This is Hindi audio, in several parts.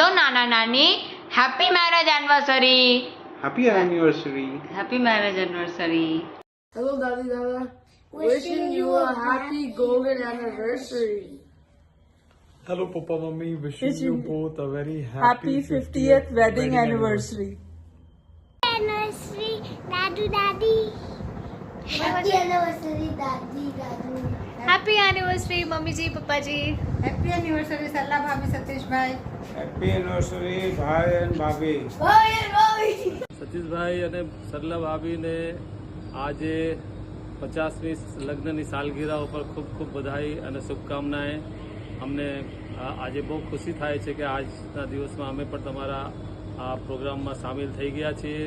બોલો નાના નાની happy marriage anniversary. Happy anniversary. Happy marriage anniversary. Hello, Daddy Dada. Wishing you a happy golden anniversary. Hello, Papa, Mummy. Wishing you both a very Happy 50th wedding anniversary. Anniversary, Dadu Daddy. Happy anniversary, Daddy Dadu. Happy anniversary mummy ji papa ji. Happy anniversary सल्ला भाभी सतीश भाई. Happy anniversary, ભાઈ and ભાભી. Bye, bye. સતીશભાઈ અને સરલા ભાભીને આજે 50મી લગ્નની સાલગીરા ઉપર ખૂબ ખૂબ બધાઈ અને શુભકામનાએ. અમને આજે બહુ ખુશી થાય છે કે આજના દિવસમાં અમે પણ તમારા આ પ્રોગ્રામમાં સામેલ થઈ ગયા છીએ.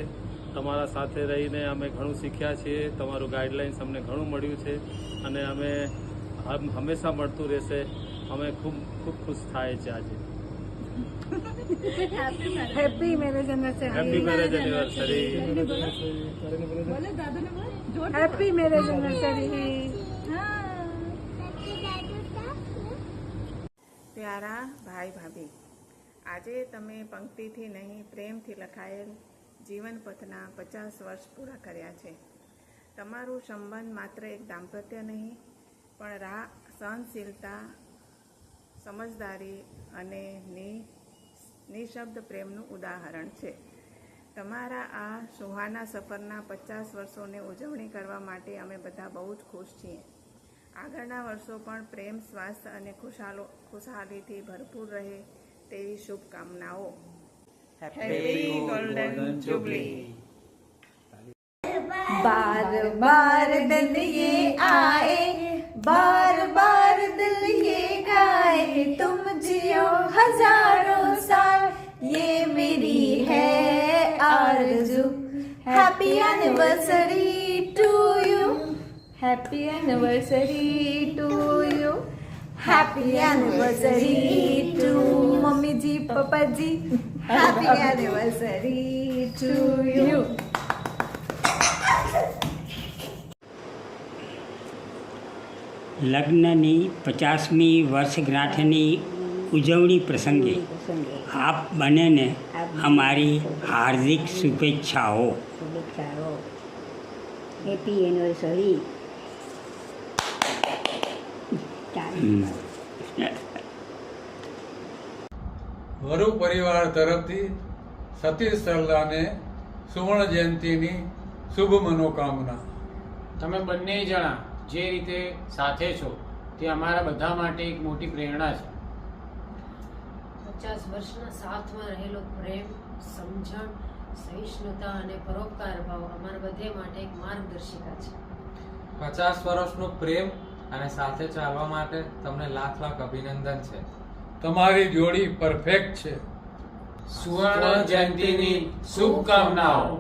તમારા સાથે રહીને અમે ઘણું શીખ્યા છીએ. તમારું ગાઈડલાઇન્સ અમને ઘણું મળ્યું છે અને અમે હંમેશા મળતું રહેશે. અમે ખૂબ ખૂબ ખુશ થાય છે આજે. Happy marriage anniversary. Happy marriage anniversary. Happy marriage anniversary. પ્યારા ભાઈ ભાભી, આજે તમે પંક્તિથી નહીં પ્રેમથી લખાયેલ જીવન પથના 50 વર્ષ પૂરા કર્યા છે. તમારું સંબંધ માત્ર એક દાંપત્ય નહીં પણ સહનશીલતા, સમજદારી અને નિઃશબ્દ પ્રેમનું ઉદાહરણ છે. તમારા આ સુહાના સફરના 50 વર્ષોની ઉજવણી કરવા માટે અમે બધા બહુ જ ખુશ છીએ. આગળના વર્ષો પણ પ્રેમ, સ્વાસ્થ્ય અને ખુશહાલીથી ભરપૂર રહે તેવી શુભકામનાઓ. Happy golden jubilee. बार बार दिन ये आए, बार बार दिल ये गाए, तुम जियो हजारों साल, ये मेरी है आरज़ू. Happy anniversary to you, happy anniversary to you, happy anniversary to mummy ji papa ji, happy anniversary to you. લગ્નની 50મી વર્ષગાંઠની ઉજવણી પ્રસંગે આપ બંનેને અમારી હાર્દિક શુભેચ્છાઓ. Happy anniversary. વરુ પરિવાર તરફથી સતીશ સરલાને સુવર્ણ જયંતિની શુભ મનોકામના. તમે બંને જણા જે રીતે સાથે છો તે અમારા બધા માટે એક મોટી પ્રેરણા છે. 50 વર્ષના સાથમાં રહેલો પ્રેમ, સમજણ, સહિષ્ણુતા અને પરોપકાર ભાવ અમારા બધે માટે એક માર્ગદર્શિકા છે. 50 વર્ષનો પ્રેમ અને સાથે ચાલવા માટે તમને લાખ લાખ અભિનંદન છે. તમારી જોડી પરફેક્ટ છે. સુવર્ણ જયંતિની શુભકામનાઓ.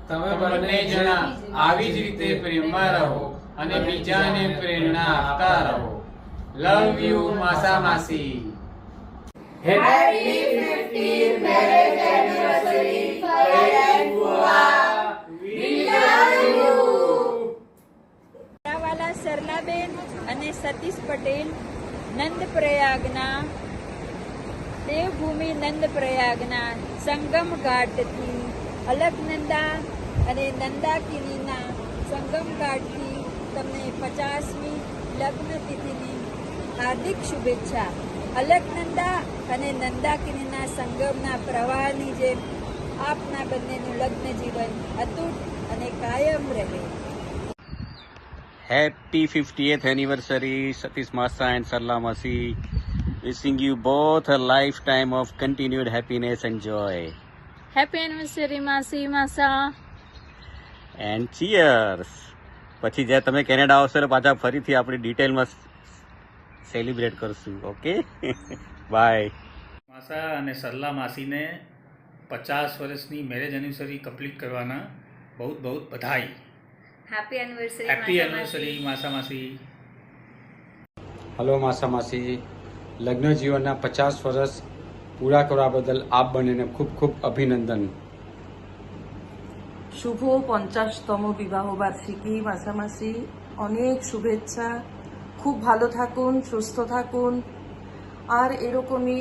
તમે બંને જણા આવી જ રીતે પ્રેમમાં રહો અને બીજાને પ્રેરણા આપતા રહો. લવ યુ માસા માસી. Happy 50th marriage anniversary, Fua. We love you. વાલા સરલાબેન અને સતીશ પટેલ નંદપ્રયાગના દેવભૂમિ નંદપ્રયાગના સંગમ ઘાટથી અલકનંદા અને નંદાકિનીના સંગમ ઘાટથી તમને 50મી લગ્ન તિથિની હાર્દિક શુભેચ્છા. અલકનંદા અને નંદાકિનીના સંગમના પ્રવાહની જેમ આપના બંનેનું લગ્ન જીવન અતૂટ અને કાયમ રહે. Happy 50th anniversary, Satish Masa and Sarla Masi. Wishing you both a lifetime of continued happiness and joy. Happy anniversary માસી માસા. And cheers. પછી જ્યારે તમે કેનેડા આવશો એટલે પાછા ફરીથી આપણે ડિટેલમાં સેલિબ્રેટ કરશું. Okay, by. માસા અને સરલા માસીને 50 વર્ષની મેરેજ એનિવર્સરી કમ્પ્લીટ કરવાના બહુ બહુ બધાઈ. Happy anniversary. હેપી એનિવર્સરી માસા માસી. હલો માસા માસી, લગ્ન જીવનના 50 વર્ષ પૂરા કરવા બદલ આપ બંનેને ખૂબ ખૂબ অভিনন্দন. শুভ 50তম বিবাহ বার্ষিকী মাসামাসি, অনেক শুভেচ্ছা. খুব ভালো থাকুন, সুস্থ থাকুন আর এরকমই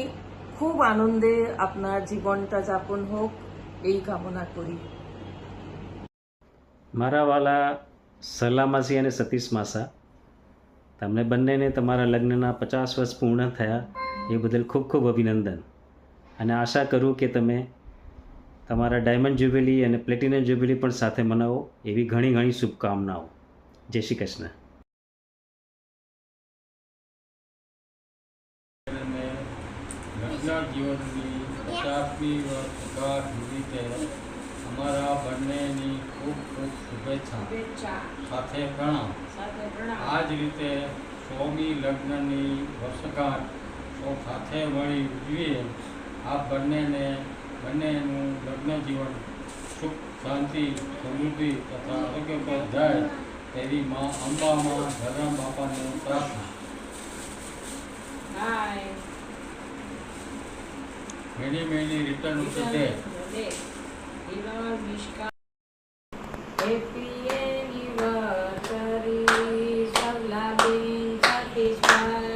খুব আনন্দে আপনার জীবনটা যাপন হোক এই কামনা করি। મારા વાલા સરલા માસી અને સતીશ માસા, તમને બંનેને તમારા લગ્નના 50 વર્ષ પૂર્ણ થયા એ બદલ ખૂબ ખૂબ અભિનંદન, અને આશા કરું કે તમે તમારા ડાયમંડ જ્યુબિલી અને પ્લેટિનમ જ્યુબિલી પણ સાથે મનાવો એવી ઘણી ઘણી શુભકામનાઓ. જય શ્રી કૃષ્ણ. લગ્ન જીવનની 50મી વર્ષગાંઠ નિમિત્તે અમારા બંનેની ખૂબ ખૂબ શુભેચ્છા સાથે પ્રણામ. આ જ રીતે 100મી લગ્નની વર્ષગાંઠ સૌ સાથે મળી ઉજવીએ. આ બંનેનું લગ્ન જીવન સુખ, શાંતિ, સમૃદ્ધિ તથા આરોગ્યપ્રદ જાય તેવી માં અંબામાં ધરમ બાપાને પ્રાર્થના. Many, many return of the day. Happy anniversary, Sarla Ben, Satish Bhai,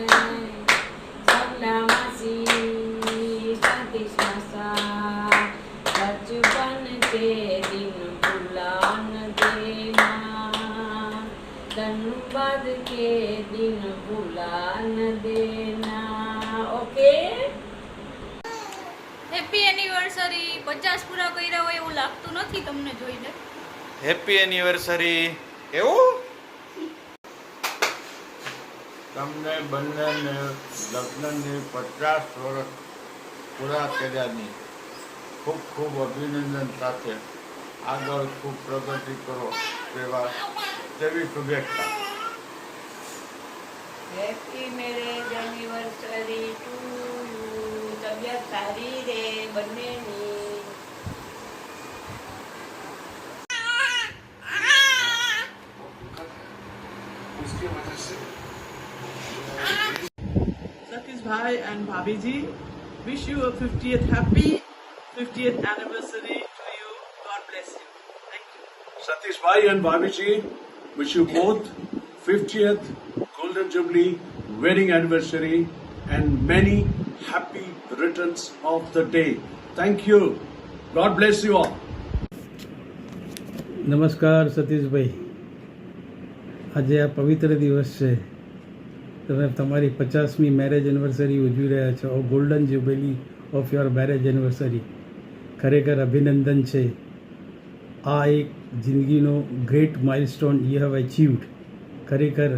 Sarla Masi, Satish Masa, बचपन के दिन भुला न देना, धन्यवाद के दिन भुला न देना. ओके. Happy anniversary. 50 પૂરા કર્યા હોય એવું લાગતું નથી તમને જોઈને. Happy anniversary. એવું તમને બંનેને લગ્નની 50 વર્ષ પૂરા કર્યાની ખૂબ ખૂબ અભિનંદન સાથે આગળ ખૂબ પ્રગતિ કરો તેવી શુભેચ્છા. Happy marriage anniversary to you. તબિયત સારી રે બંનેની. Satish Bhai and Bhabhi ji, wish you a 50th happy 50th anniversary to you. God bless you. Thank you. Satish Bhai and Bhabhi ji, wish you both 50th Golden Jubilee wedding anniversary and many happy returns of the day. Thank you. God bless you all. નમસ્કાર સતીશભાઈ, આજે આ પવિત્ર દિવસ છે. તમે તમારી 50મી મેરેજ એનિવર્સરી ઉજવી રહ્યા છો, golden jubilee of your marriage anniversary. ખરેખર અભિનંદન છે. આ એક જિંદગીનો ગ્રેટ માઇલસ્ટોન યુ હેવ અચીવ્ડ. ખરેખર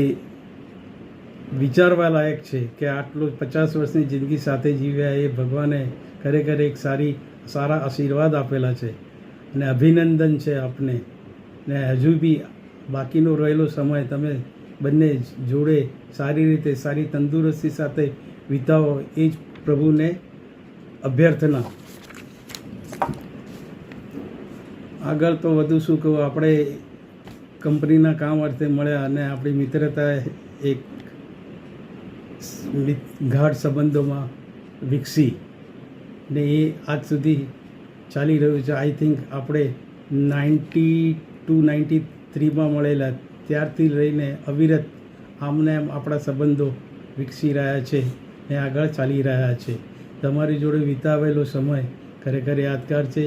એ વિચારવા લાયક છે કે આટલું 50 વર્ષની જિંદગી સાથે જીવ્યા એ ભગવાને ખરેખર એક સારા આશીર્વાદ આપેલા છે, અને અભિનંદન છે આપને. ને હજુ બી બાકીનો રહેલો સમય તમે બંને જોડે સારી રીતે સારી તંદુરસ્તી સાથે વિતાવો એ જ પ્રભુને અભ્યર્થના. આગળ તો વધુ શું કહું, આપણે કંપનીના કામ અર્થે મળ્યા અને આપણી મિત્રતા એક ગાઢ સંબંધોમાં વિકસી ને એ આજ સુધી ચાલી રહ્યું છે. આઈ થિંક આપણે 92-93માં મળેલા, ત્યારથી લઈને અવિરત આમને આમ આપણા સંબંધો વિકસી રહ્યા છે ને આગળ ચાલી રહ્યા છે. તમારી જોડે વિતાવેલો સમય ખરેખર યાદગાર છે.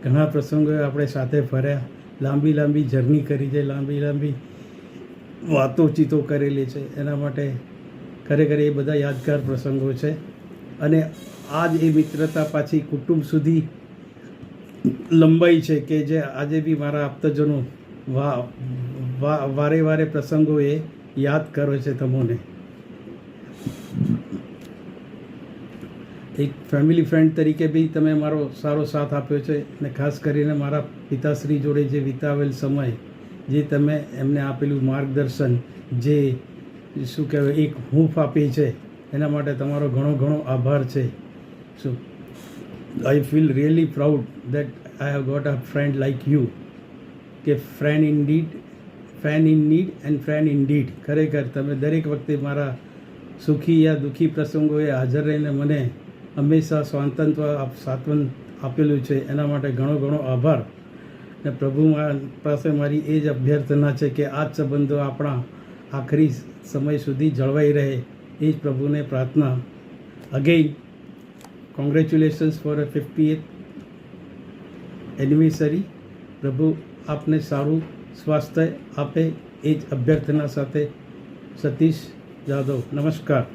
ઘણા પ્રસંગોએ આપણે સાથે ફર્યા, લાંબી જર્ની કરી છે, લાંબી વાતોચીતો કરેલી છે. એના માટે ખરેખર એ બધા યાદગાર પ્રસંગો છે. અને આ જ એ મિત્રતા પાછી કુટુંબ સુધી લંબાઈ છે કે જે આજે બી મારા આપતજનો વારે પ્રસંગોએ યાદ કરે છે તમને. એક ફેમિલી ફ્રેન્ડ તરીકે બી તમે મારો સારો સાથ આપ્યો છે, અને ખાસ કરીને મારા પિતાશ્રી જોડે જે વિતાવેલ સમય, જે તમે એમને આપેલું માર્ગદર્શન, જે શું કહેવાય એક હૂંફ આપી છે, એના માટે તમારો ઘણો આભાર છે. So I feel really proud that I have got a friend like you. કે friend in need and friend in deed. ખરેખર તમે દરેક વખતે મારા સુખી યા દુઃખી પ્રસંગોએ હાજર રહીને મને હંમેશા સાંત્વન આપેલું છે. એના માટે ઘણો આભાર. ને પ્રભુ પાસે મારી એ જ અભ્યર્થના છે કે આ જ સંબંધો આપણા આખરી સમય સુધી જળવાઈ રહે, એ જ પ્રભુને પ્રાર્થના. Again, congratulations for a 50th anniversary. પ્રભુ આપને સારું સ્વાસ્થ્ય આપે એ જ અભ્યર્થના સાથે સતીશ જાદવ. નમસ્કાર.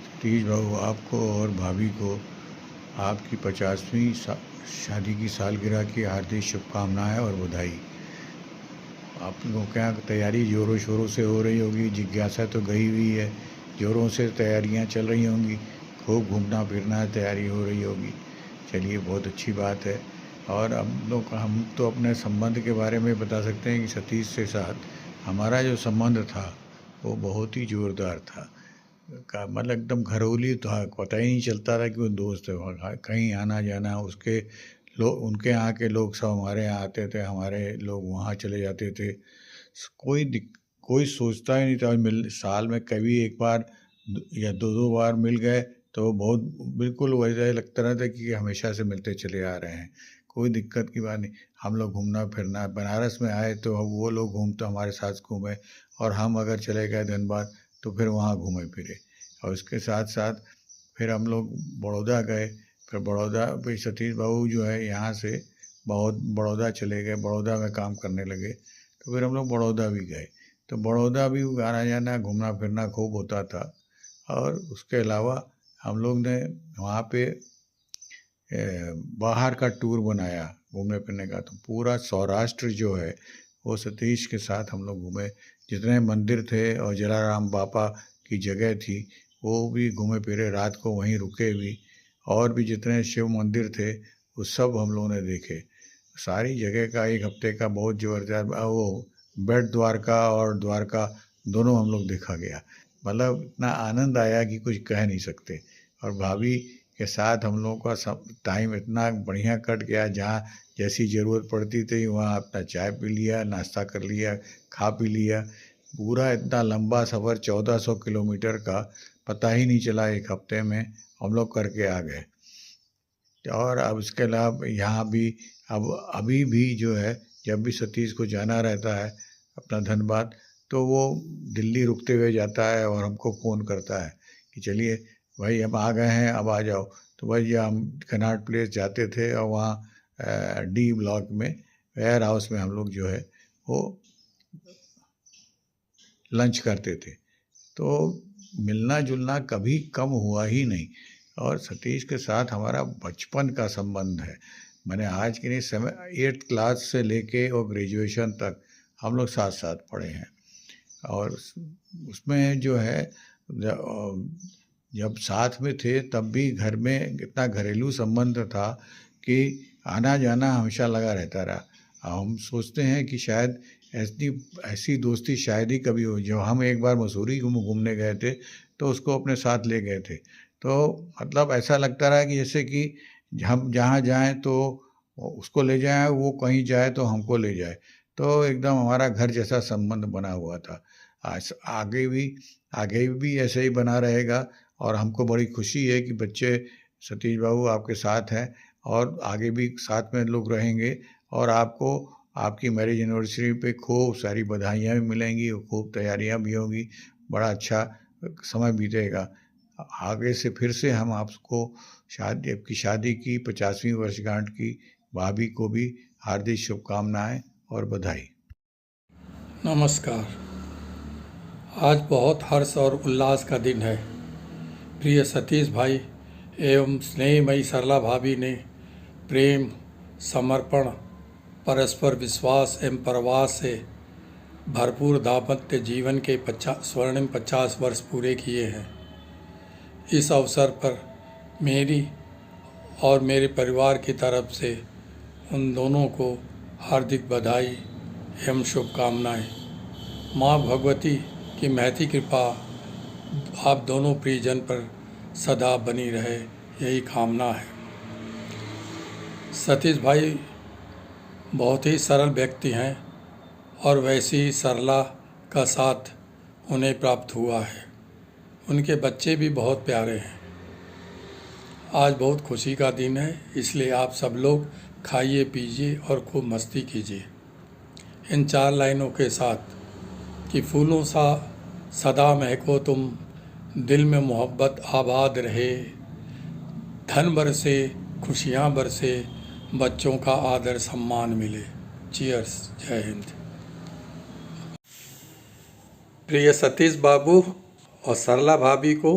सतीश बाबू, आपको और भाभी को आपकी 50वीं शादी की सालगिरह की हार्दिक शुभकामनाएं और बधाई. आप लोगों के यहाँ तैयारी ज़ोरों शोरों से हो रही होगी. जिज्ञासा तो गई हुई है, ज़ोरों से तैयारियां चल रही होंगी. खूब घूमना फिरना तैयारी हो रही होगी. चलिए, बहुत अच्छी बात है. और हम तो अपने संबंध के बारे में बता सकते हैं कि सतीश के साथ हमारा जो संबंध था वो बहुत ही ज़ोरदार था. मतलब एकदम घरेलू था. पता ही नहीं चलता था कि वो दोस्त है. कहीं आना जाना, उसके लोग, उनके यहाँ के लोग सब हमारे यहाँ आते थे, हमारे लोग वहाँ चले जाते थे. कोई सोचता ही नहीं था. साल में कभी एक बार या दो बार मिल गए तो बहुत बिल्कुल वैसा लगता रहता कि हमेशा से मिलते चले आ रहे हैं. कोई दिक्कत की बात नहीं. हम लोग घूमना फिरना, बनारस में आए तो वो लोग घूमते हमारे साथ घूमे, और हम अगर चले गए धनबाद तो फिर वहाँ घूमे फिरे. और उसके साथ साथ फिर हम लोग बड़ौदा गए. फिर बड़ौदा पे सतीश बाबू जो है यहाँ से बड़ौदा चले गए, बड़ौदा में काम करने लगे. तो फिर हम लोग बड़ौदा भी गए. तो बड़ौदा भी आना जाना घूमना फिरना खूब होता था. और उसके अलावा हम लोग ने वहाँ पे बाहर का टूर बनाया घूमने फिरने का. तो पूरा सौराष्ट्र जो है वो सतीश के साथ हम लोग घूमे. जितने मंदिर थे और जलाराम बापा की जगह थी वो भी घूमे फिरे. रात को वहीं रुके भी. और भी जितने शिव मंदिर थे वो सब हम लोगों ने देखे. सारी जगह का एक हफ्ते का बहुत ज़बरदस्त वो बेट द्वारका और द्वारका दोनों हम लोग देखा गया. मतलब इतना आनंद आया कि कुछ कह नहीं सकते. और भाभी के साथ हम लोगों का टाइम इतना बढ़िया कट गया. जहाँ जैसी ज़रूरत पड़ती थी वहाँ अपना चाय पी लिया, नाश्ता कर लिया, खा पी लिया. पूरा इतना लंबा सफ़र 1400 किलोमीटर का पता ही नहीं चला. एक हफ्ते में हम लोग करके आ गए. और अब इसके अलावा यहाँ भी अभी भी जो है, जब भी सतीश को जाना रहता है अपना धनबाद, तो वो दिल्ली रुकते हुए जाता है और हमको फ़ोन करता है कि चलिए भाई हम आ गए हैं, अब आ जाओ. तो भाई हम कनॉट प्लेस जाते थे और वहाँ डी ब्लॉक में वेयर हाउस में हम लोग जो है वो लंच करते थे. तो मिलना जुलना कभी कम हुआ ही नहीं. और सतीश के साथ हमारा बचपन का संबंध है. मैंने आज के नहीं समय 8th क्लास से लेके और ग्रेजुएशन तक हम लोग साथ साथ पढ़े हैं. और उसमें जो है जब साथ में थे तब भी घर में इतना घरेलू संबंध था कि आना जाना हमेशा लगा रहता रहा. हम सोचते हैं कि शायद ऐसी दोस्ती शायद ही कभी हो. जब हम एक बार मसूरी घूमने गए थे तो उसको अपने साथ ले गए थे. तो मतलब ऐसा लगता रहा कि जैसे कि हम जहाँ जाएं तो उसको ले जाएं, वो कहीं जाए तो हमको ले जाए. तो एकदम हमारा घर जैसा संबंध बना हुआ था. आगे भी ऐसे ही बना रहेगा. और हमको बड़ी खुशी है कि बच्चे सतीश बाबू आपके साथ हैं और आगे भी साथ में लोग रहेंगे. और आपको आपकी मैरिज एनिवर्सरी पे खूब सारी बधाइयाँ भी मिलेंगी और खूब तैयारियाँ भी होंगी. बड़ा अच्छा समय बीतेगा. आगे से फिर से हम आपको आपकी शादी की 50वीं वर्षगांठ की भाभी को भी हार्दिक शुभकामनाएं और बधाई. नमस्कार. आज बहुत हर्ष और उल्लास का दिन है. प्रिय सतीश भाई एवं स्नेहमयी सरला भाभी ने प्रेम, समर्पण, परस्पर विश्वास एवं प्रवास से भरपूर दाम्पत्य जीवन के स्वर्णिम 50 वर्ष पूरे किए हैं. इस अवसर पर मेरी और मेरे परिवार की तरफ से उन दोनों को हार्दिक बधाई एवं शुभकामनाएं. माँ भगवती की महती कृपा आप दोनों प्रियजन पर सदा बनी रहे, यही कामना है. सतीश भाई बहुत ही सरल व्यक्ति हैं और वैसी ही सरला का साथ उन्हें प्राप्त हुआ है. उनके बच्चे भी बहुत प्यारे हैं. आज बहुत खुशी का दिन है, इसलिए आप सब लोग खाइए पीजिए और खूब मस्ती कीजिए. इन 4 लाइनों के साथ कि फूलों सा सदा महको तुम, दिल में मोहब्बत आबाद रहे, धन बरसे, खुशियाँ बरसे, बच्चों का आदर सम्मान मिले। चीयर्स। जय हिंद। प्रिय सतीश बाबू और सरला भाभी को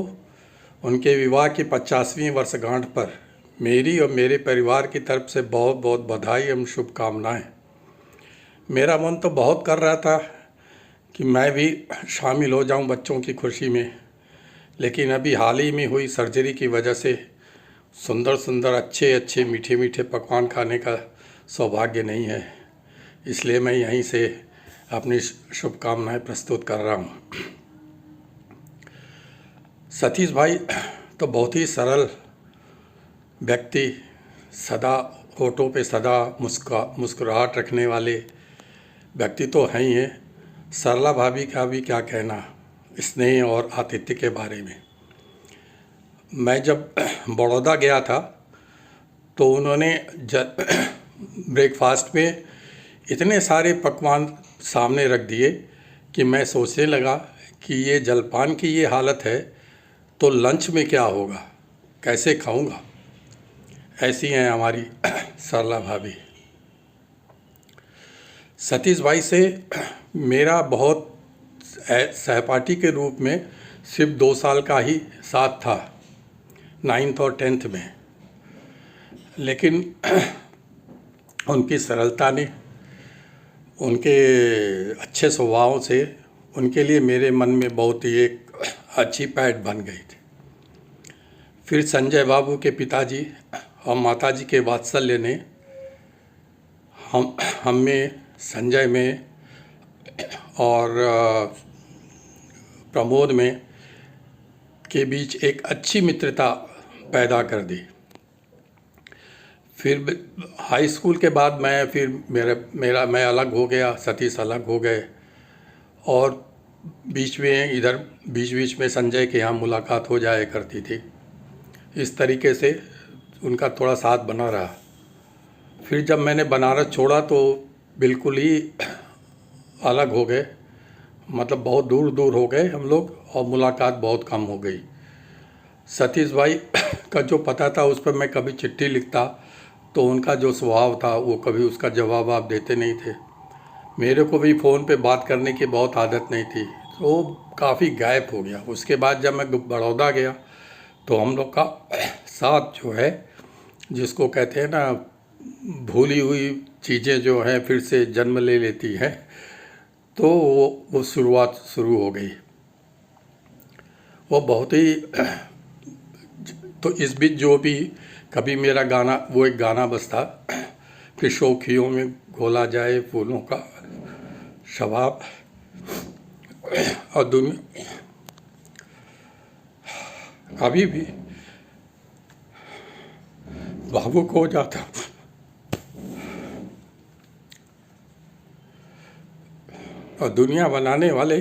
उनके विवाह की 50वीं वर्षगांठ पर मेरी और मेरे परिवार की तरफ से बहुत बहुत बधाई एवं शुभकामनाएं। मेरा मन तो बहुत कर रहा था कि मैं भी शामिल हो जाऊं बच्चों की खुशी में, लेकिन अभी हाल ही में हुई सर्जरी की वजह से सुंदर सुंदर अच्छे अच्छे मीठे मीठे पकवान खाने का सौभाग्य नहीं है, इसलिए मैं यहीं से अपनी शुभकामनाएं प्रस्तुत कर रहा हूँ। सतीश भाई तो बहुत ही सरल व्यक्ति, सदा होठों पे सदा मुस्कुराहट रखने वाले व्यक्ति तो हैं ही हैं। सरला भाभी का भी क्या कहना स्नेह और आतिथ्य के बारे में। मैं जब बड़ौदा गया था तो उन्होंने ब्रेकफास्ट में इतने सारे पकवान सामने रख दिए कि मैं सोचने लगा कि ये जलपान की ये हालत है तो लंच में क्या होगा, कैसे खाऊंगा। ऐसी हैं हमारी सरला भाभी। सतीश भाई से मेरा बहुत सहपाठी के रूप में सिर्फ 2 साल का ही साथ था, 9th और 10th में, लेकिन उनकी सरलता ने, उनके अच्छे स्वभाव से उनके लिए मेरे मन में बहुत ही एक अच्छी पैठ बन गई थी। फिर संजय बाबू के पिताजी और माताजी के वात्सल्य ने हम में, संजय में और प्रमोद में के बीच एक अच्छी मित्रता पैदा कर दी। फिर हाई स्कूल के बाद मैं अलग हो गया, सतीश अलग हो गए, और बीच में संजय के यहाँ मुलाकात हो जाया करती थी। इस तरीके से उनका थोड़ा साथ बना रहा। फिर जब मैंने बनारस छोड़ा तो बिल्कुल ही अलग हो गए, मतलब बहुत दूर दूर हो गए हम लोग, और मुलाकात बहुत कम हो गई। सतीश भाई का जो पता था उस पर मैं कभी चिट्ठी लिखता तो उनका जो स्वभाव था वो कभी उसका जवाब आप देते नहीं थे। मेरे को भी फ़ोन पे बात करने की बहुत आदत नहीं थी, तो काफ़ी गायब हो गया। उसके बाद जब मैं बड़ौदा गया तो हम लोग का साथ जो है, जिसको कहते हैं ना, भूली हुई चीज़ें जो हैं फिर से जन्म ले लेती हैं, तो वो शुरुआत शुरू हो गई। वो बहुत ही, तो इस बीच जो भी कभी मेरा गाना, वो एक गाना बजता कि शौखियों में घोला जाए फूलों का शबाब, और दुनिया कभी भी भावुक हो जाता। और दुनिया बनाने वाले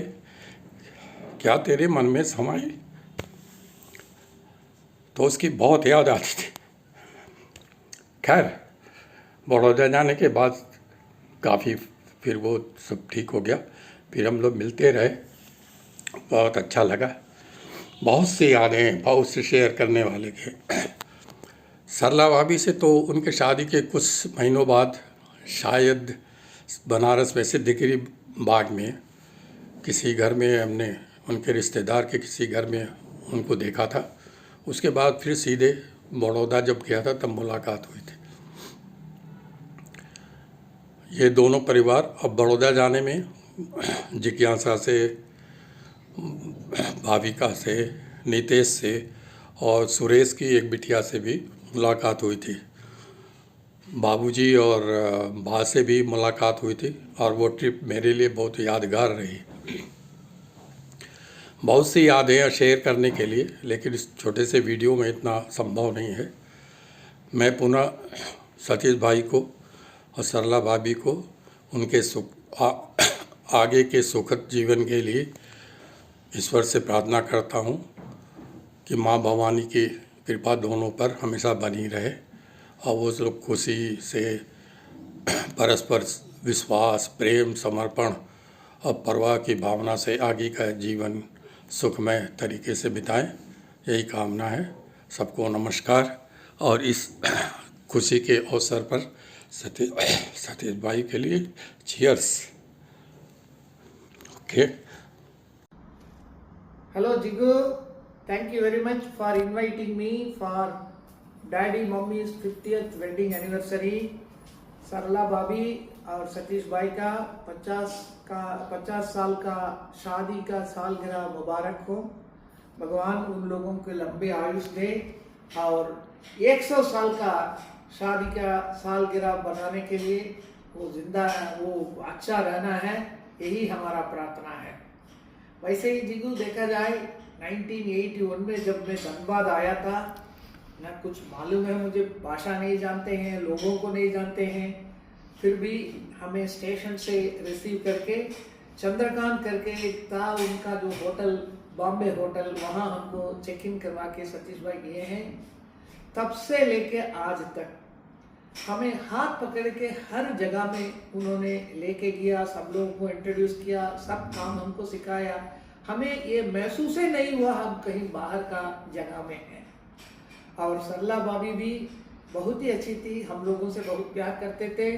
क्या तेरे मन में समाए, तो उसकी बहुत याद आती थी। खैर, बड़ौदा जाने के बाद काफ़ी फिर वो सब ठीक हो गया, फिर हम लोग मिलते रहे, बहुत अच्छा लगा। बहुत सी यादें, बहुत से शेयर करने वाले थे। सरला भाभी से तो उनके शादी के कुछ महीनों बाद शायद बनारस में सिद्दीकी बाग में किसी घर में हमने, उनके रिश्तेदार के किसी घर में उनको देखा था। उसके बाद फिर सीधे बड़ौदा जब गया था तब मुलाकात हुई थी। ये दोनों परिवार अब बड़ौदा जाने में जिज्ञासा से, भाविका से, नितेश से और सुरेश की एक बिटिया से भी मुलाकात हुई थी। बाबूजी और बा से भी मुलाकात हुई थी, और वो ट्रिप मेरे लिए बहुत यादगार रही। बहुत सी यादें शेयर करने के लिए, लेकिन इस छोटे से वीडियो में इतना संभव नहीं है। मैं पुनः सतीश भाई को और सरला भाभी को उनके आगे के सुखद जीवन के लिए ईश्वर से प्रार्थना करता हूँ कि माँ भवानी की कृपा दोनों पर हमेशा बनी रहे, और वो लोग खुशी से, परस्पर विश्वास, प्रेम, समर्पण और परवाह की भावना से आगे का जीवन सुखमय तरीके से बिताएं, यही कामना है। सबको नमस्कार। और इस खुशी के अवसर पर सतीश भाई के लिए cheers. Okay. Hello Jigu, thank you very much for inviting me for Daddy Mummy's 50th wedding anniversary. सरला भाभी और सतीश भाई का 50 साल का शादी का सालगिरह मुबारक हो। भगवान उन लोगों के लंबे आयुष दे और 100 साल का शादी का सालगिरह बनाने के लिए वो अच्छा रहना है, यही हमारा प्रार्थना है। वैसे ही जिगू देखा जाए 1981 में जब मैं धनबाद आया था, ना कुछ मालूम है, मुझे भाषा नहीं जानते हैं, लोगों को नहीं जानते हैं, फिर भी हमें स्टेशन से रिसीव करके चंद्रकांत करके एक था उनका जो होटल, बॉम्बे होटल, वहाँ हमको चेक इन करवा के सतीश भाई गए हैं। तब से लेके आज तक हमें हाथ पकड़ के हर जगह में उन्होंने लेके गया, सब लोगों को इंट्रोड्यूस किया, सब काम हमको सिखाया। हमें ये महसूस ही नहीं हुआ हम कहीं बाहर का जगह में हैं। और सरला भाभी भी बहुत ही अच्छी थी, हम लोगों से बहुत प्यार करते थे।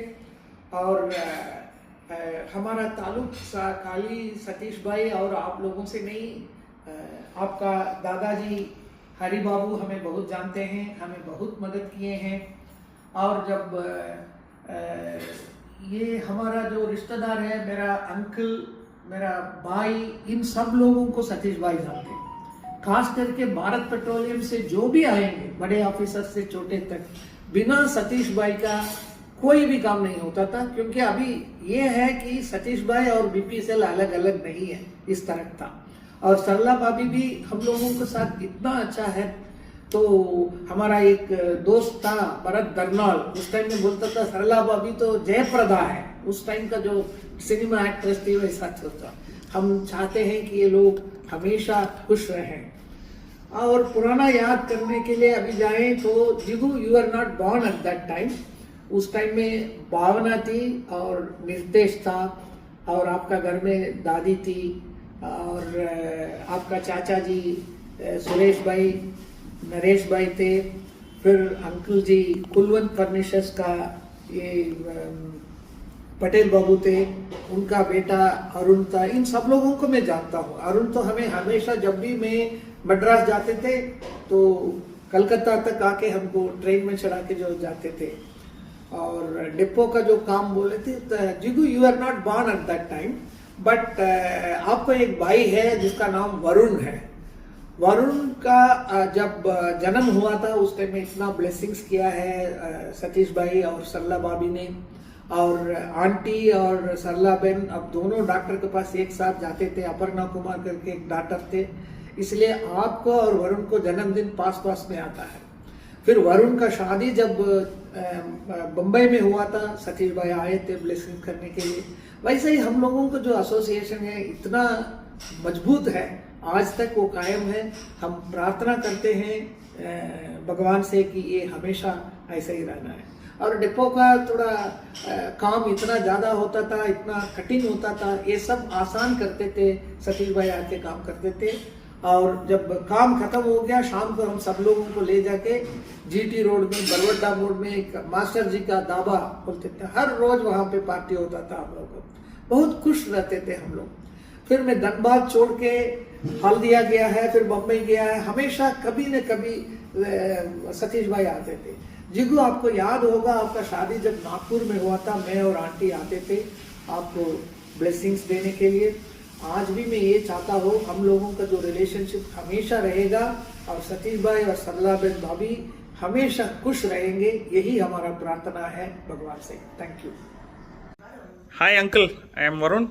और हमारा ताल्लुक खाली सतीश भाई और आप लोगों से नहीं, आपका दादाजी हरि बाबू हमें बहुत जानते हैं, हमें बहुत मदद किए हैं। और जब ये हमारा जो रिश्तेदार है, मेरा अंकल, मेरा भाई, इन सब लोगों को सतीश भाई जानते हैं। खास करके भारत पेट्रोलियम से जो भी आएंगे, बड़े ऑफिसर से छोटे तक, बिना सतीश भाई का कोई भी काम नहीं होता था। क्योंकि अभी ये है कि सतीश भाई और बीपीसीएल अलग अलग नहीं है, इस तरह था। और सरला भाभी भी हम लोगों के साथ इतना अच्छा है। तो हमारा एक दोस्त था भरत दरनाल, उस टाइम में बोलता था सरला भाभी तो जयप्रदा है, उस टाइम का जो सिनेमा एक्ट्रेस थी वैसा था। हम चाहते हैं कि ये लोग हमेशा खुश रहें। और पुराना याद करने के लिए अभी जाएं तो Jigu, you are not born at that time. उस टाइम में भावना थी और निर्देश था, और आपका घर में दादी थी, और आपका चाचा जी सुरेश भाई, नरेश भाई थे, फिर अंकल जी कुलवंत फर्निचर्स का ये पटेल बाबू थे, उनका बेटा अरुण था। इन सब लोगों को मैं जानता हूँ। अरुण तो हमें हमेशा, जब भी मैं मद्रास जाते थे तो कलकत्ता तक आके हमको ट्रेन में चढ़ा के जो जाते थे। और डिपो का जो काम बोले थे, Jigu you are not born at that time, but आपको एक भाई है जिसका नाम वरुण है। वरुण का जब जन्म हुआ था उस टाइम में इतना ब्लेसिंग्स किया है सतीश भाई और सरला भाभी ने। और आंटी और सरला बहन अब दोनों डॉक्टर के पास एक साथ जाते थे। अपर्णा कुमार करके एक डॉक्टर थे, इसलिए आपको और वरुण को जन्मदिन पास में आता है। फिर वरुण का शादी जब बम्बई में हुआ था, सतीश भाई आए थे ब्लेसिंग करने के लिए। वैसे ही हम लोगों को जो एसोसिएशन है इतना मजबूत है, आज तक वो कायम है। हम प्रार्थना करते हैं भगवान से कि ये हमेशा ऐसा ही रहना है। और डिपो का थोड़ा काम इतना ज़्यादा होता था, इतना कठिन होता था, ये सब आसान करते थे, सतीश भाई आके काम करते थे। और जब काम खत्म हो गया, शाम को हम सब लोगों को ले जाके जीटी रोड में, बरवड्डा मोड़ में एक मास्टर जी का दाबा बोलते थे, हर रोज वहाँ पे पार्टी होता था। हम लोग बहुत खुश रहते थे हम लोग। फिर मैं धनबाद छोड़ के हल्दिया गया है, फिर बम्बई गया है, हमेशा कभी न कभी सतीश भाई आते थे। जिगू आपको याद होगा, आपका शादी जब नागपुर में हुआ था, मैं और आंटी आते थे आपको ब्लेसिंग्स देने के लिए। आज भी मैं ये चाहता हूँ हम लोगों का जो रिलेशनशिप हमेशा रहेगा, और सतीश भाई और सरला बहन भाभी हमेशा खुश रहेंगे, यही हमारा प्रार्थना है भगवान से। Thank you. Hi uncle, I am Varun.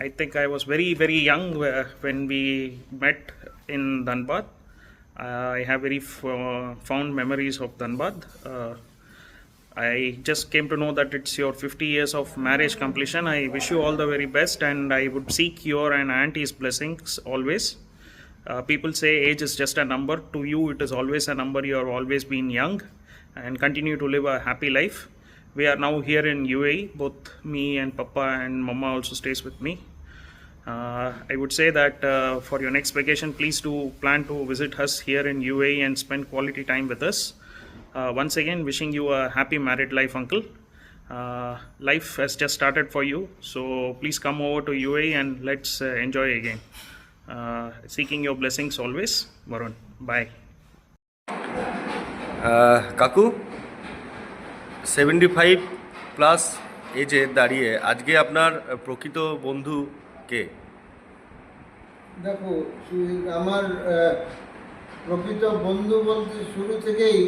I think I was very young when we met in Dhanbad. I have very fond memories of Dhanbad. I just came to know that it's your 50 years of marriage completion. I wish you all the very best, and I would seek your and auntie's blessings always. People say age is just a number. To you it is always a number. You have always been young and continue to live a happy life. We are now here in UAE. Both me and Papa and Mama also stays with me. I would say that for your next vacation, please do plan to visit us here in UAE and spend quality time with us. Once again, wishing you a happy married life, uncle. Life has just started for you, so please come over to UAE and let's enjoy again. Seeking your blessings always, Varun. Bye. কাকু 75 প্লাস এজে দাঁড়িয়ে আজকে আপনার প্রকৃত বন্ধু কে? দেখো আমার প্রকৃত বন্ধু বলতে শুরু থেকেই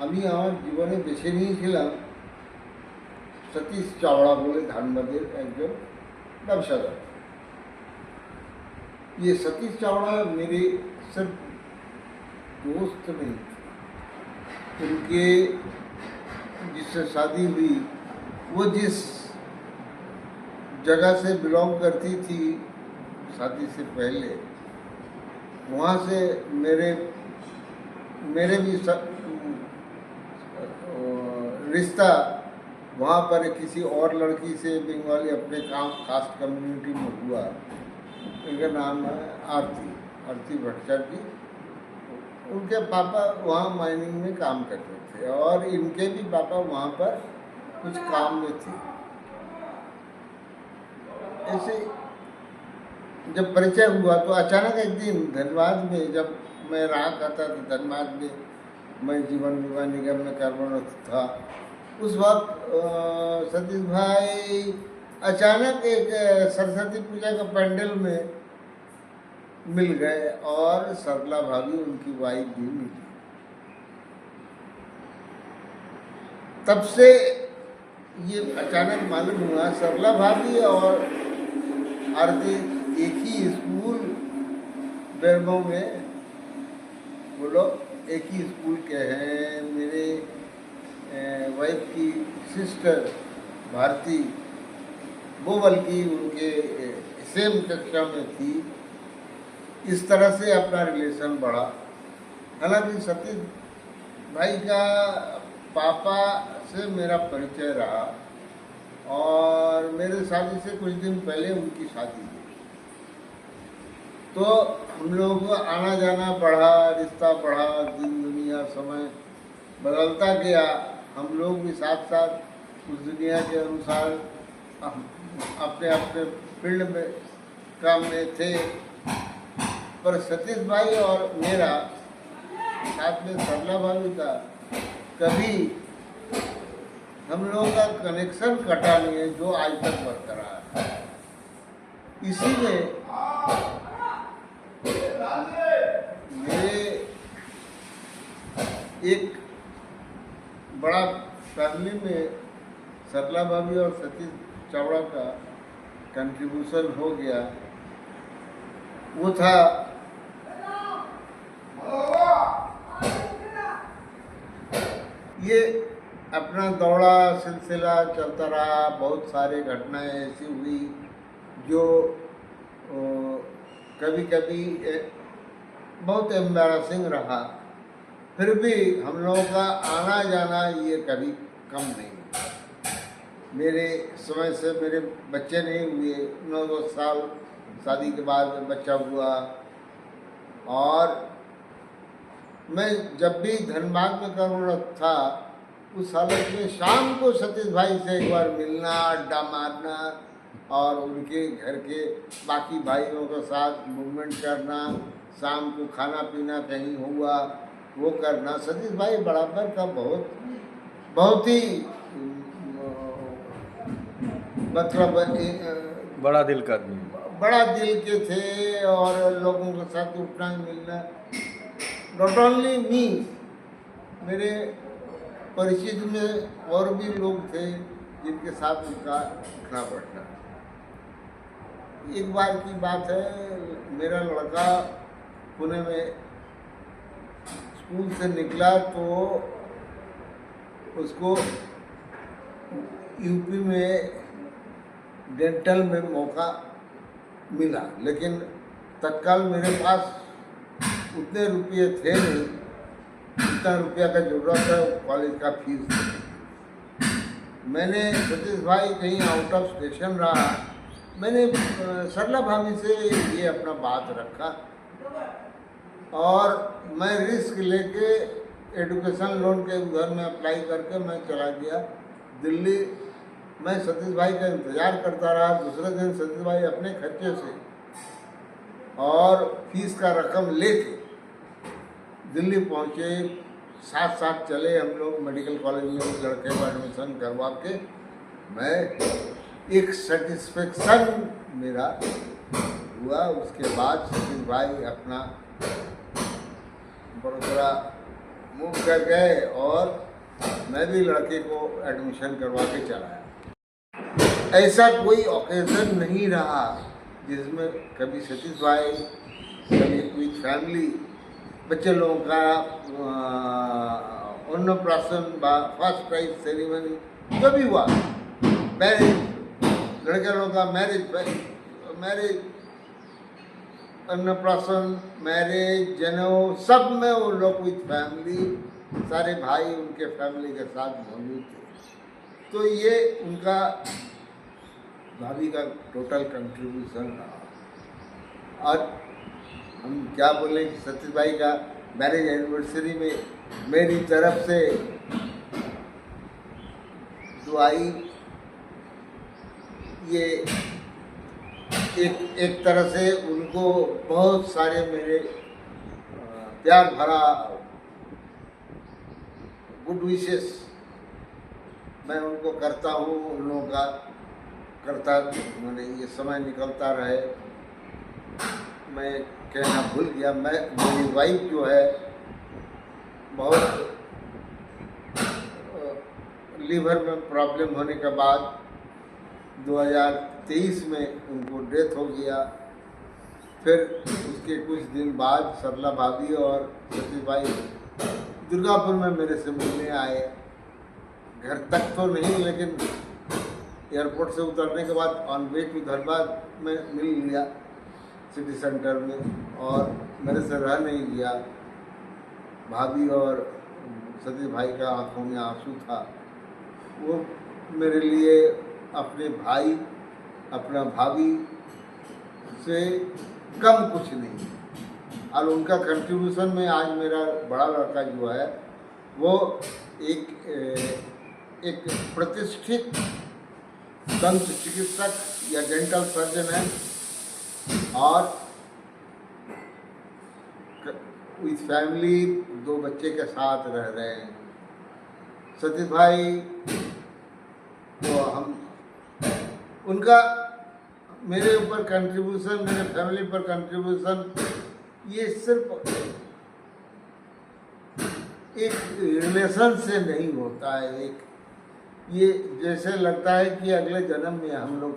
আমি আমার জীবনে বেছে নিয়েছিলাম সতীশ চাওড়া বলে ধানবাদের একজন ব্যবসাদার। ये सतीश चावड़ा मेरे सिर्फ दोस्त नहीं, उनके जिससे शादी हुई वो जिस जगह से बिलोंग करती थी शादी से पहले, वहाँ से मेरे भी रिश्ता वहाँ पर किसी और लड़की से बंगाली अपने कास्ट कम्युनिटी में हुआ। उनका नाम है आरती भट्टाचार्य। उनके पापा वहाँ माइनिंग में काम करते थे और इनके भी पापा वहाँ पर कुछ काम में थे। ऐसे जब परिचय हुआ तो अचानक एक दिन धनबाद में, जब मैं रहा करता था धनबाद में, मैं जीवन बीमा निगम में कर्मरत था, उस वक्त सतीश भाई अचानक एक सरस्वती पूजा का पंडाल में मिल गए और सरला भाभी उनकी वाइफ भी मिली। तब से ये अचानक मालूम हुआ सरला भाभी और आरती एक ही स्कूल बेरमो में, वो लोग एक ही स्कूल के हैं। मेरे वाइफ की सिस्टर भारती वो बल्कि उनके सेम कक्षा में थी। इस तरह से अपना रिलेशन बढ़ा। हालांकि सतीश भाई का पापा से मेरा परिचय रहा और मेरे शादी से कुछ दिन पहले उनकी शादी हुई, तो हम लोगों को आना जाना बढ़ा, रिश्ता बढ़ा, दिन दुनिया समय बदलता गया। हम लोग भी साथ साथ उस दुनिया के अनुसार अपने अपने फील्ड में काम में थे। पर सतीश भाई और मेरा साथ में सरला भाभी का कभी हम लोगों का कनेक्शन कटा नहीं है, जो आज तक बरकरार है। इसी में मेरे एक बड़ा फैमिली में सरला भाभी और सतीश चावड़ा का कंट्रीब्यूशन हो गया। वो था ये अपना दौड़ा सिलसिला चलता रहा। बहुत सारे घटनाएं ऐसी हुई जो कभी कभी बहुत एम्बैरसिंग रहा, फिर भी हम लोगों का आना जाना ये कभी कम नहीं। मेरे समय से मेरे बच्चे नहीं हुए, 9-10 साल शादी के बाद बच्चा हुआ। और मैं जब भी धनबाद में कर्मरत था, उस हालत में शाम को सतीश भाई से एक बार मिलना, अड्डा मारना और उनके घर के बाकी भाइयों के साथ मूवमेंट करना, शाम को खाना पीना कहीं हुआ वो करना। सतीश भाई बराबर का बहुत ही मतलब बड़ा दिल का आदमी, बड़ा दिल के थे और लोगों के साथ उठना मिलना। नॉट ओनली मी, मेरे परिचित में और भी लोग थे जिनके साथ उनका उठना बैठना। एक बार की बात है, मेरा लड़का पुणे में स्कूल से निकला तो उसको यूपी में डेंटल में मौका मिला, लेकिन तत्काल मेरे पास उतने रुपये थे नहीं जितना रुपया का जरूरत है कॉलेज का फीस देने। मैंने सतीश भाई कहीं आउट ऑफ स्टेशन रहा मैंने सरला भाभी से ये अपना बात रखा और मैं रिस्क लेके एजुकेशन लोन के उधर में अप्लाई करके मैं चला गया दिल्ली। मैं सतीश भाई का इंतज़ार करता रहा। दूसरे दिन सतीश भाई अपने खर्चे से और फीस का रकम लेके दिल्ली पहुँचे। साथ साथ चले हम लोग मेडिकल कॉलेज में उस लड़के को एडमिशन करवा के। मैं एक सेटिस्फेक्शन मेरा हुआ। उसके बाद सतीश भाई अपना बड़ोदरा मूव कर गए और मैं भी लड़के को एडमिशन करवा के चला। ऐसा कोई ओकेजन नहीं रहा जिसमें कभी सतीश भाई, कभी कोई फैमिली, बच्चे लोगों का अन्नप्राशन, फर्स्ट प्राइज सेरेमनी जो भी हुआ, मैरिज, लड़के लोगों का मैरिज, अन्नप्राशन, मैरिज, जनेऊ, सब में वो लोग विथ फैमिली, सारे भाई उनके फैमिली के साथ मौजूद थे। तो ये उनका भाभी का टोटल कंट्रीब्यूशन रहा। और हम क्या बोलें कि सतीश भाई का मैरिज एनिवर्सरी में मेरी तरफ से दुआई, ये एक तरह से उनको बहुत सारे मेरे प्यार भरा गुड विशेस मैं उनको करता हूँ। उन लोगों का करता मैंने ये समय निकलता रहे। मैं कहना भूल गया, मेरी वाइफ जो है बहुत लीवर में प्रॉब्लम होने के बाद 2023 में उनको डेथ हो गया। फिर उसके कुछ दिन बाद सरला भाभी और सतीश भाई दुर्गापुर में मेरे से मिलने आए। घर तक तो नहीं, लेकिन एयरपोर्ट से उतरने के बाद ऑन वे टू धनबाद में मिल लिया सिटी सेंटर में, और मेरे से रह नहीं गया। भाभी और सतीश भाई का आंखों में आंसू था। वो मेरे लिए अपने भाई, अपना भाभी से कम कुछ नहीं। और उनका कंट्रीब्यूशन में आज मेरा बड़ा लड़का जो है वो एक प्रतिष्ठित दंत चिकित्सक या डेंटल सर्जन है और विथ फैमिली 2 बच्चे के साथ रह रहे हैं। सतीश भाई तो हम उनका मेरे ऊपर कंट्रीब्यूशन, मेरे फैमिली पर कंट्रीब्यूशन, ये सिर्फ एक रिलेशन से नहीं होता है। एक ये जैसे लगता है कि अगले जन्म में हम लोग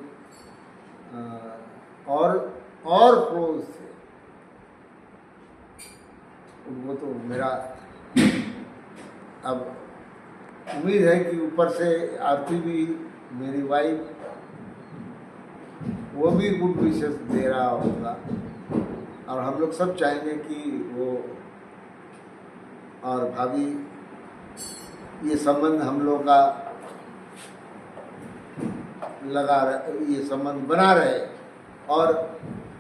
और क्लोज थे। वो तो मेरा अब उम्मीद है कि ऊपर से आरती भी मेरी वाइफ वो भी गुड विशेस दे रहा होगा, और हम लोग सब चाहेंगे कि वो और भाभी ये संबंध हम लोग का लगा रहे, ये संबंध बना रहे, और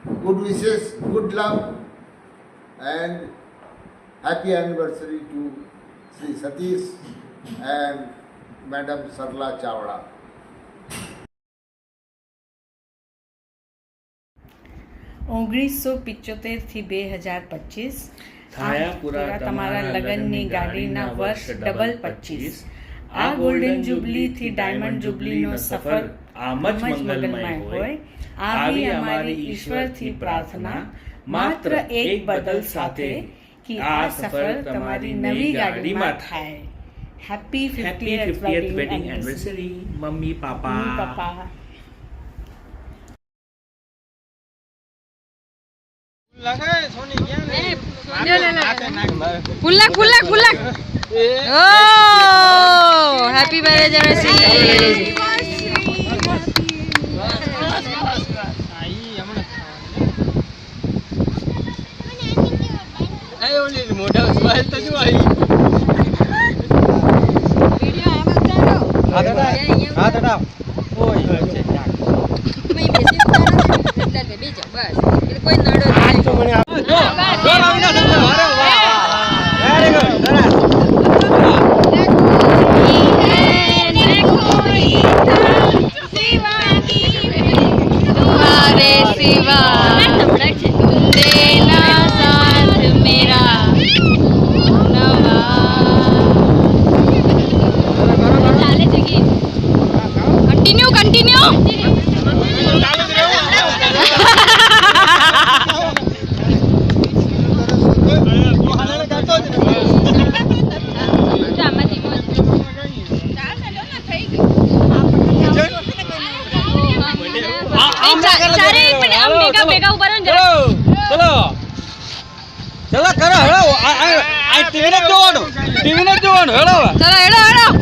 good wishes, good love and happy anniversary to Shri Satish and madam Sarla Chavda. 1975 થી 2025 થાયા પૂરા તમારા લગ્નની ગાડીના વર્ષ ડબલ 25। આ ગોલ્ડન જુબલી થી ડાયમંડ જુબલીનો સફર આમ જ મંગલમય હોય, આવી અમારી ઈશ્વરથી પ્રાર્થના માત્ર એક બદલ સાથે કે આ સફર તમારી નવી ગાડીમાં થાય। Happy 50th wedding anniversary mummy papa. खुलक खुलक खुलक ओ हैप्पी मैरिज एनिवर्सरी। मोटा स्माइल तो जो आई वीडियो हाथ हटाओ ओए બીજો બસ કોઈ નડો तुम्हारे सिवा देना साथ मेरा ચાલે છે ગીત કન્ટિન્યુ ભેગા ઉભા રહો ચલો ચલો કરો હેડો ટીવી ને જોવાનું હેડો ચલો હેડો